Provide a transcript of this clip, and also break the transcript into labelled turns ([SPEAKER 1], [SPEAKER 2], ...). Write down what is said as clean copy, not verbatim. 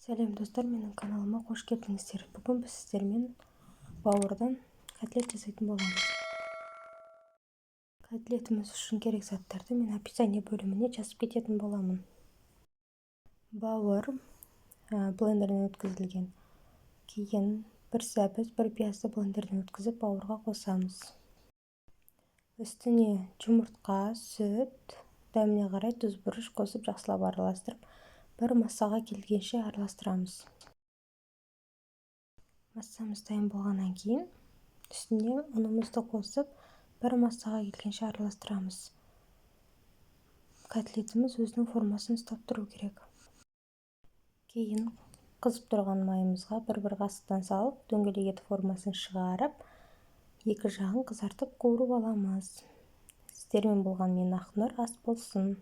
[SPEAKER 1] Сәлем достар, менің каналыма қош келдіңіздер. Бүгін біз сіздермен бауырдан котлет жасайтын боламыз. Котлетіміз үшін керек заттарды мен описание бөліміне жазып кететін боламын. Бауыр блендерден өткізілген. Кейін бір сәбіз, бір пиязды блендерден өткізіп бауырға қосамыз. Үстіне жұмыртқа, сүт, дәміне қарай тұз, бұрыш қосып жақсылап араластырып, бір массаға келгенше араластырамыз. Массамыз дайын болғаннан кейін үстіне ұнымызды қосып, бір массаға келгенше араластырамыз. Котлетіміз өзінің формасын ұстап тұру керек. Кейін қызып тұрған майымызға бір қасықтан салып, дөңгелек ет формасын шығарып, екі жағын қызартып қуырып аламыз. Сіздермен болған мен Ақнұр, ас болсын.